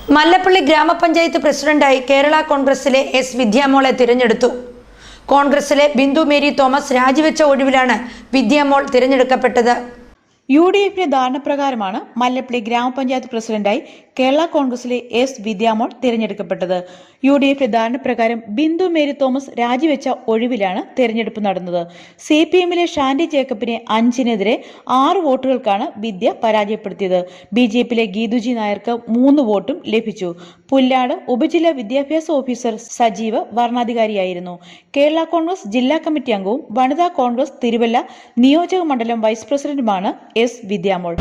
മല്ലപ്പള്ളി ഗ്രാമപഞ്ചായത്ത് പ്രസിഡന്റായി കേരള കോൺഗ്രസിലെ എസ് വിദ്യാമോളെ തിരഞ്ഞെടുത്തു. കോൺഗ്രസിലെ ബിന്ദു മേരി തോമസ് രാജിവെച്ച ഒഴിവിലാണ് വിദ്യാമോൾ തിരഞ്ഞെടുക്കപ്പെട്ടത്. UDFിന്റെ ധാരണപ്രകാരമാണ് മല്ലപ്പള്ളി ഗ്രാമപഞ്ചായത്ത് പ്രസിഡന്റായി കേരള കോൺഗ്രസിലെ എസ് വിദ്യാമോൾ തിരഞ്ഞെടുക്കപ്പെട്ടത്. UDFിന്റെ ധാരണപ്രകാരം ബിന്ദു മേരി തോമസ് രാജിവെച്ച ഒഴിവിലാണ് തെരഞ്ഞെടുപ്പ് നടന്നത്. CPMലെ ഷാൻഡി ജേക്കബിനെ 5-നെതിരെ 6 വോട്ടുകൾക്കാണ് വിദ്യ പരാജയപ്പെടുത്തിയത്. BJPയിലെ ഗീതുജി നായർക്ക് 3 വോട്ടും ലഭിച്ചു. പുല്ലാട് ഉപജില്ലാ വിദ്യാഭ്യാസ ഓഫീസർ സജീവ് വർണ്ണാധികാരിയായിരുന്നു. കേരള കോൺഗ്രസ് ജില്ലാ കമ്മിറ്റി അംഗവും വനിതാ കോൺഗ്രസ് തിരുവല്ല നിയോജക മണ്ഡലം വൈസ് പ്രസിഡന്റുമാണ് എസ് വിദ്യാമോൾ.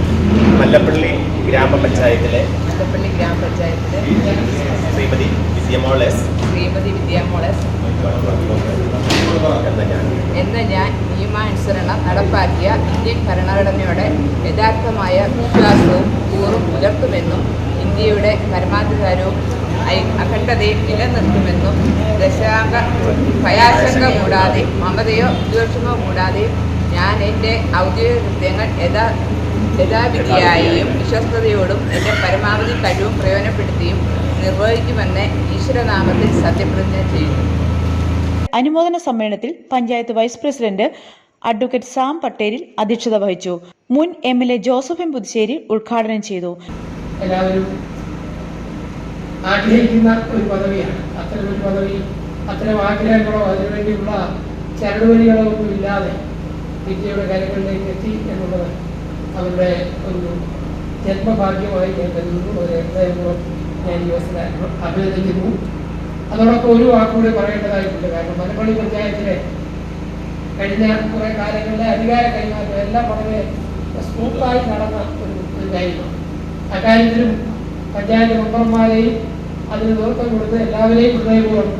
മല്ലപ്പള്ളി ഗ്രാമപഞ്ചായത്തിലെ ശ്രീമതി വിദ്യാമോൾ എസ് എന്ന ഞാൻ നിയമാനുസരണം നടപ്പാക്കിയ ഇന്ത്യൻ ഭരണഘടനയുടെ യഥാർത്ഥമായ വിശ്വാസവും കൂറും പുലർത്തുമെന്നും ഇന്ത്യയുടെ പരമാധികാരവും അഖണ്ഡതയും നിലനിർത്തുമെന്നും ഭയാശങ്ക കൂടാതെ മമതയോ വിദ്വേഷമോ കൂടാതെ ഞാൻ എൻ്റെ ഔദ്യോഗിക കൃത്യങ്ങൾ യഥാവിധിയായും വിശ്വസ്തയോടും എൻ്റെ പരമാവധി കഴിവും പ്രയോജനപ്പെടുത്തിയും നിർവഹിക്കുമെന്ന് ഈശ്വരനാമത്തിൽ സത്യപ്രതിജ്ഞ ചെയ്യുന്നു. അനുമോദന സമ്മേളനത്തിൽ panchayat vice president advocate Sam പട്ടേലിൽ അധ്യക്ഷത വഹിച്ചു. മുൻ MLA ജോസഫ് എം പുതുശ്ശേരി ഉദ്ഘാടനം ചെയ്തു. എല്ലാവരും ആഗ്രഹിക്കുന്ന ഒരു പദവിയാണ്. അത്തരമൊരു പദവി, അത്തരം ആഗ്രഹങ്ങളോ അതിനുവേണ്ടിയുള്ള ചരടുവലികളോ ഒന്നും ഇല്ലാതെ വിദ്യയുടെ കാര്യങ്ങളിലേക്ക് എത്തി എന്നുള്ളത് അവരുടെ ഒരു ജന്മഭാഗ്യമായി ഞാൻ കരുതുന്നു. ഒരു ഹൃദയപൂർവ്വം ഞാൻ ഈ അവസരം അഭിനന്ദിക്കുന്നു. അതോടൊപ്പം ഒരു വാക്കുകൂടി പറയേണ്ടതായിട്ടുണ്ട്. കാരണം മല്ലപ്പള്ളി പഞ്ചായത്തിലെ കഴിഞ്ഞ കുറേ കാലങ്ങളിലെ അധികാര കൈമാറ്റം എല്ലാം വളരെ സ്മൂത്തായി നടന്ന ഒരു കാര്യമാണ്. അക്കാര്യത്തിലും പഞ്ചായത്ത് മെമ്പർമാരെയും അതിന് നേതൃത്വം കൊടുത്ത് എല്ലാവരെയും ഹൃദയപൂർവ്വം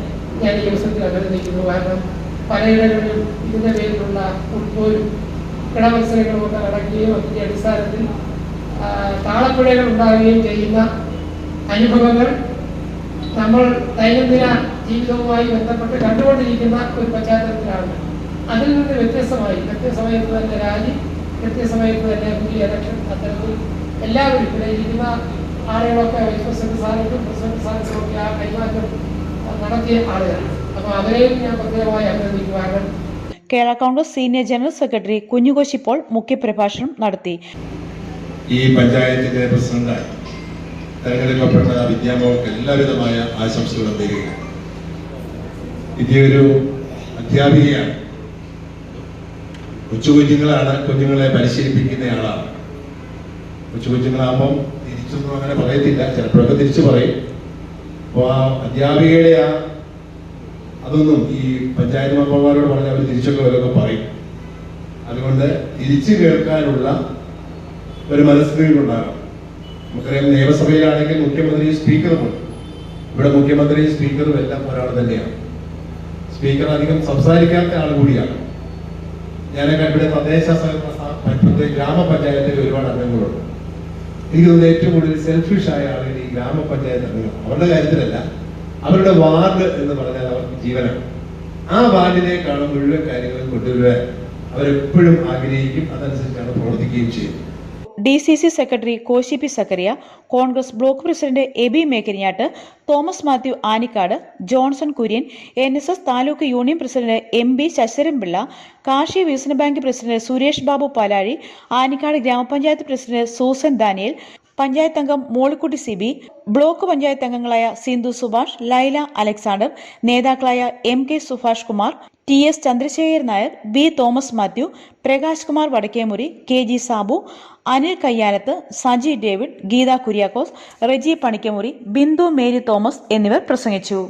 ഞാൻ ഈ അവസരത്തിൽ അഭിനന്ദിക്കുന്നു. കാരണം പലയിടങ്ങളിലും ഇതിൻ്റെ പേരിലുള്ള ഫുട്ബോളും കിടമത്സരങ്ങളും ഒക്കെ നടക്കുകയും അതിൻ്റെ അടിസ്ഥാനത്തിൽ താളപ്പിഴകൾ ഉണ്ടാവുകയും ചെയ്യുന്ന അനുഭവങ്ങൾ നമ്മൾ ദൈനംദിന ജീവിതവുമായി ബന്ധപ്പെട്ട് കണ്ടുകൊണ്ടിരിക്കുന്ന ഒരു പശ്ചാത്തലത്തിലാണ്. അതിൽ നിന്ന് കൃത്യസമയത്ത് തന്നെ രാജി, കൃത്യസമയത്ത് തന്നെ പുതിയ ഇലക്ഷൻ, അത്തരത്തിൽ എല്ലാവരും ഇവിടെ ഇരിക്കുന്ന ആളുകളൊക്കെ വൈസ് പ്രസിഡന്റ് സ്ഥാനത്തും പ്രസിഡന്റ് സ്ഥാനത്തും ഒക്കെ ആ കൈമാറ്റം നടത്തിയ ആളുകളാണ്. അപ്പോൾ അവരെയും ഞാൻ പ്രത്യേകമായി അഭിനന്ദിക്കുവാനും. Kerala Congress senior general secretary Kunjukoshi Paul മുഖ്യപ്രഭാഷണം നടത്തി. ഈ പഞ്ചായത്തിന്റെ പ്രസിഡന്റായി തെരഞ്ഞെടുക്കപ്പെട്ട വിദ്യാമോൾക്ക് എല്ലാവിധമായ ആശംസകളും നേരുകയാണ്. വിദ്യ ഒരു അധ്യാപികയാണ്. കൊച്ചുകുഞ്ഞുങ്ങളാണ്, കുഞ്ഞുങ്ങളെ പരിശീലിപ്പിക്കുന്നയാളാണ്. കൊച്ചുകുഞ്ഞുങ്ങളാകുമ്പം തിരിച്ചൊന്നും അങ്ങനെ പറയത്തില്ല, ചിലപ്പോഴൊക്കെ തിരിച്ചു പറയും. അപ്പോൾ ആ അധ്യാപികയുടെ അതൊന്നും ഈ പഞ്ചായത്ത് മെമ്പർമാരോട് പറഞ്ഞാൽ അവർ തിരിച്ചൊക്കെ വരൊക്കെ പറയും. അതുകൊണ്ട് തിരിച്ചു കേൾക്കാനുള്ള ഒരു മനസ്ഥിതി ഉണ്ടാകണം. നമുക്കറിയാം, നിയമസഭയിലാണെങ്കിൽ മുഖ്യമന്ത്രിയും സ്പീക്കറുമുണ്ട്. ഇവിടെ മുഖ്യമന്ത്രിയും സ്പീക്കറും എല്ലാം ഒരാൾ തന്നെയാണ്. സ്പീക്കർ അധികം സംസാരിക്കാത്ത ആൾ കൂടിയാണ്. ഞാനൊക്കെ ഇവിടെ ഗ്രാമപഞ്ചായത്തിൽ ഒരുപാട് അംഗങ്ങളുണ്ട്. എനിക്ക് തോന്നുന്നു ഏറ്റവും കൂടുതൽ സെൽഫിഷായ ആളുകൾ ഈ ഗ്രാമപഞ്ചായത്ത് അംഗങ്ങൾ. അവരുടെ കാര്യത്തിലല്ല, അവരുടെ വാർഡ് എന്ന് പറഞ്ഞാൽ അവർക്ക് ജീവനാണ്. ആ വാർഡിലേക്കാണ് മുഴുവൻ കാര്യങ്ങളും കൊണ്ടുവരുവാൻ അവരെപ്പോഴും ആഗ്രഹിക്കും. അതനുസരിച്ചാണ് പ്രവർത്തിക്കുകയും ചെയ്യും. DCC secretary Koshy P Zachariah, Congress block president Aby Mekkarinjattu, Thomas Mathew Anikkad, Johnson Kurian, NSS taluk union president MB Sasidharan Pillai, കാർഷിക വികസന ബാങ്ക് പ്രസിഡന്റ് സുരേഷ് ബാബു പാലാഴി, ആനിക്കാട് ഗ്രാമപഞ്ചായത്ത് പ്രസിഡന്റ് സൂസൻ ദാനിയേൽ, പഞ്ചായത്ത് അംഗം മോളിക്കുട്ടി സിബി, ബ്ലോക്ക് പഞ്ചായത്ത് അംഗങ്ങളായ സിന്ധു സുഭാഷ്, ലൈല അലക്സാണ്ടർ, നേതാക്കളായ MK Subhash Kumar, TS Chandrasekharan Nair, B Thomas Mathew, Prakash Kumar Vadakkemuri, KG Sabu, Anil Kayyalath, Saji David, Geetha Kuriakose, Reji Panikkamuri, Bindu Mary Thomas എന്നിവർ പ്രസംഗിച്ചു.